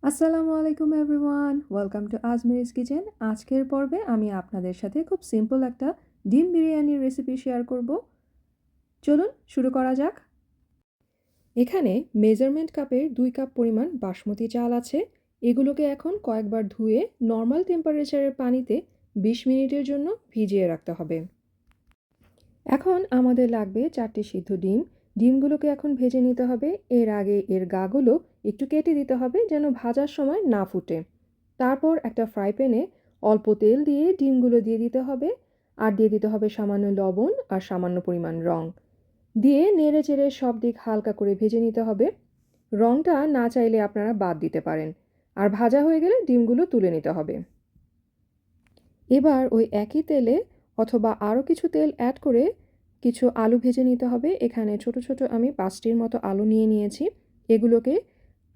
আসসালামু আলাইকুম everyone, welcome to আজমিরিস kitchen. আজকের পর্বে আমি আপনাদের সাথে খুব সিম্পল একটা ডিম বিরিয়ানির রেসিপি শেয়ার করব। চলুন শুরু করা যাক। এখানে মেজারমেন্ট কাপের 2 কাপ পরিমাণ বাসমতি চাল আছে। এগুলোকে এখন কয়েকবার ধুয়ে নর্মাল টেম্পারেচারের পানিতে 20 মিনিটের জন্য ভিজিয়ে রাখতে হবে। এখন আমাদের লাগবে 4টি সিদ্ধ ডিম। ডিমগুলোকে এখন ভেজে নিতে হবে। এর আগে এর গাগুলো একটু কেটে দিতে হবে যেন ভাজার সময় না ফুটে। তারপর একটা ফ্রাই প্যানে অল্প তেল দিয়ে ডিমগুলো দিয়ে দিতে হবে, আর দিয়ে দিতে হবে সামান্য লবণ আর সামান্য পরিমাণ রং দিয়ে নেড়ে চেড়ে সব দিক হালকা করে ভেজে নিতে হবে। রংটা না চাইলে আপনারা বাদ দিতে পারেন। আর ভাজা হয়ে গেলে ডিমগুলো তুলে নিতে হবে। এবার ওই একই তেলে অথবা আরও কিছু তেল অ্যাড করে কিছু আলু ভেজে নিতে হবে। এখানে ছোট ছোট আমি 5টির মতো আলু নিয়ে নিয়েছি। এগুলোকে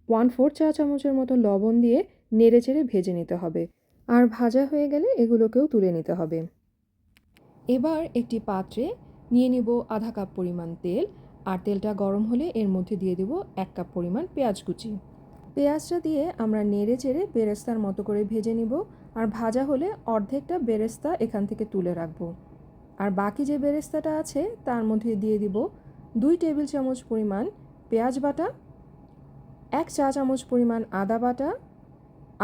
1/4 চা চামচের মতো লবণ দিয়ে নেড়ে চেড়ে ভেজে নিতে হবে। আর ভাজা হয়ে গেলে এগুলোকেও তুলে নিতে হবে। এবার একটি পাত্রে নিয়ে নিব আধা কাপ পরিমাণ তেল, আর তেলটা গরম হলে এর মধ্যে দিয়ে দেব 1 কাপ পরিমাণ পেঁয়াজ কুচি। পেঁয়াজটা দিয়ে আমরা নেড়ে চেড়ে বেরেস্তার মতো করে ভেজে নিব। আর ভাজা হলে অর্ধেকটা বেরেস্তা এখান থেকে তুলে রাখব। আর বাকি যে বেরেস্তাটা আছে তার মধ্যে দিয়ে দিব 2 টেবিল চামচ পরিমাণ পেঁয়াজ বাটা, 1 চা চামচ পরিমাণ আদা বাটা,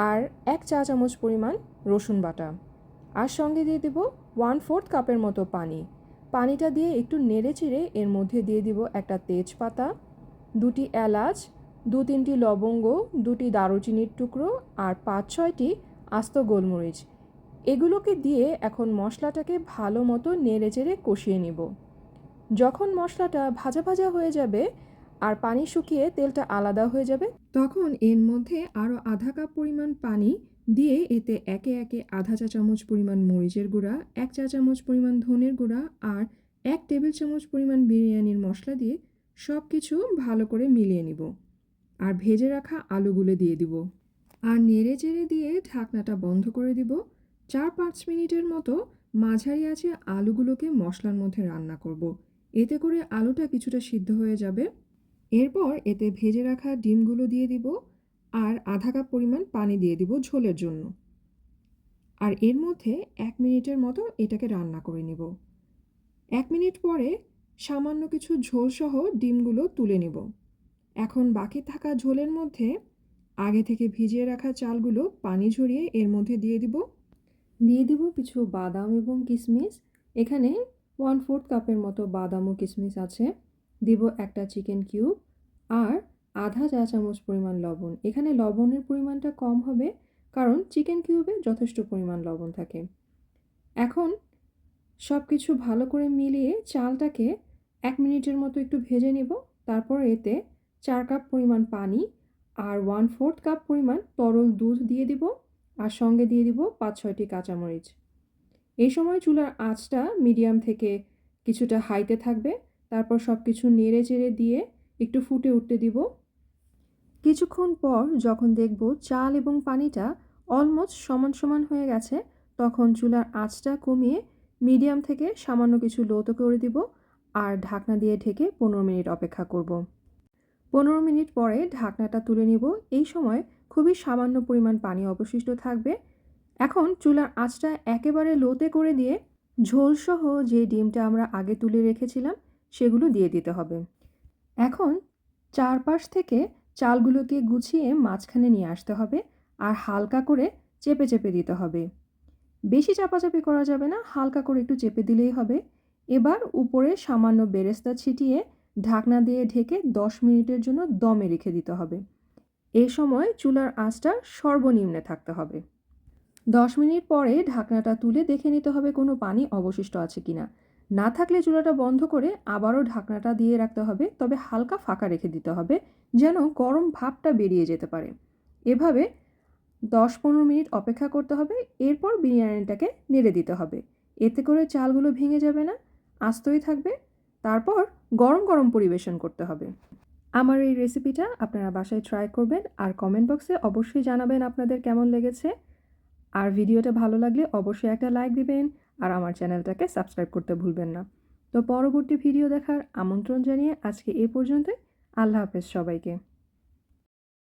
আর 1 চা চামচ পরিমাণ রসুন বাটা। আর সঙ্গে দিয়ে দিব 1/4 কাপের মতো পানি। পানিটা দিয়ে একটু নেড়ে চেড়ে এর মধ্যে দিয়ে দিব একটা তেজপাতা, 2টি এলাচ, 2-3টি লবঙ্গ, 2টি দারুচিনির টুকরো, আর 5-6টি আস্ত গোলমরিচ। এগুলোকে দিয়ে এখন মশলাটাকে ভালো মতো নেড়ে চেড়ে কষিয়ে নিব। যখন মশলাটা ভাজা ভাজা হয়ে যাবে আর পানি শুকিয়ে তেলটা আলাদা হয়ে যাবে, তখন এর মধ্যে আরও আধা কাপ পরিমাণ পানি দিয়ে এতে একে একে আধা চা চামচ পরিমাণ মরিচের গুঁড়া, 1 চা চামচ পরিমাণ ধনের গুঁড়া, আর 1 টেবিল চামচ পরিমাণ বিরিয়ানির মশলা দিয়ে সব কিছু ভালো করে মিলিয়ে নিব। আর ভেজে রাখা আলুগুলো দিয়ে দিব। আর নেড়ে চেড়ে দিয়ে ঢাকনাটা বন্ধ করে দিব। 4-5 মিনিটের মতো মাঝারি আঁচে আলুগুলোকে মশলার মধ্যে রান্না করব। এতে করে আলুটা কিছুটা সিদ্ধ হয়ে যাবে। এরপর এতে ভেজে রাখা ডিমগুলো দিয়ে দিব, আর আধা কাপ পরিমাণ পানি দিয়ে দিব ঝোলের জন্য। আর এর মধ্যে 1 মিনিটের মতো এটাকে রান্না করে নেব। 1 মিনিট পরে সামান্য কিছু ঝোলসহ ডিমগুলো তুলে নেব। এখন বাকি থাকা ঝোলের মধ্যে আগে থেকে ভিজিয়ে রাখা চালগুলো পানি ঝরিয়ে এর মধ্যে দিয়ে দিব কিছু বাদাম এবং কিশমিশ। এখানে 1/4 কাপের মতো বাদাম ও কিশমিশ আছে। দিব একটা চিকেন কিউব আর আধা চা চামচ পরিমাণ লবণ। এখানে লবণের পরিমাণটা কম হবে, কারণ চিকেন কিউবে যথেষ্ট পরিমাণ লবণ থাকে। এখন সব কিছু ভালো করে মিলিয়ে চালটাকে 1 মিনিটের মতো একটু ভেজে নেব। তারপর এতে 4 কাপ পরিমাণ পানি আর 1/4 কাপ পরিমাণ তরল দুধ দিয়ে দিব, আর সঙ্গে দিয়ে দিব 5-6টি কাঁচামরিচ। এই সময় চুলার আঁচটা মিডিয়াম থেকে কিছুটা হাইতে থাকবে। তারপর সব কিছু নেড়ে চেড়ে দিয়ে একটু ফুটে উঠতে দিব। কিছুক্ষণ পর যখন দেখব চাল এবং পানিটা অলমোস্ট সমান সমান হয়ে গেছে, তখন চুলার আঁচটা কমিয়ে মিডিয়াম থেকে সামান্য কিছু লোতে করে দিব, আর ঢাকনা দিয়ে ঢেকে 15 মিনিট অপেক্ষা করব। 15 মিনিট পরে ঢাকনাটা তুলে নিব। এই সময় খুবই সামান্য পরিমাণ পানি অবশিষ্ট থাকবে। এখন চুলার আঁচটা একেবারে লোতে করে দিয়ে ঝোলসহ যে ডিমটা আমরা আগে তুলে রেখেছিলাম সেগুলো দিয়ে দিতে হবে। এখন চারপাশ থেকে চালগুলোকে গুছিয়ে মাঝখানে নিয়ে আসতে হবে, আর হালকা করে চেপে চেপে দিতে হবে। বেশি চাপাচাপি করা যাবে না, হালকা করে একটু চেপে দিলেই হবে। এবার উপরে সামান্য বেরেস্তা ছিটিয়ে ঢাকনা দিয়ে ঢেকে 10 মিনিটের জন্য দমে রেখে দিতে হবে। এই সময় চুলার আঁচটা সর্বনিম্নে থাকতে হবে। 10 মিনিট পরে ঢাকনাটা তুলে দেখে নিতে হবে কোনো পানি অবশিষ্ট আছে কিনা। না থাকলে চুলাটা বন্ধ করে আবারও ঢাকনাটা দিয়ে রাখতে হবে, তবে হালকা ফাঁকা রেখে দিতে হবে যেন গরম ভাপটা বেরিয়ে যেতে পারে। এভাবে 10-15 মিনিট অপেক্ষা করতে হবে। এরপর বিরিয়ানিটাকে নেড়ে দিতে হবে। এতে করে চালগুলো ভেঙে যাবে না, আস্তই থাকবে। তারপর গরম গরম পরিবেশন করতে হবে। আমার এই রেসিপিটা আপনারা বাসায় ট্রাই করবেন, আর কমেন্ট বক্সে অবশ্যই জানাবেন আপনাদের কেমন লেগেছে। আর ভিডিওটা ভালো লাগলে অবশ্যই একটা লাইক দিবেন, আর আমার চ্যানেলটাকে সাবস্ক্রাইব করতে ভুলবেন না। তো পরবর্তী ভিডিও দেখার আমন্ত্রণ জানিয়ে আজকে এ পর্যন্তই। আল্লাহ হাফেজ সবাইকে।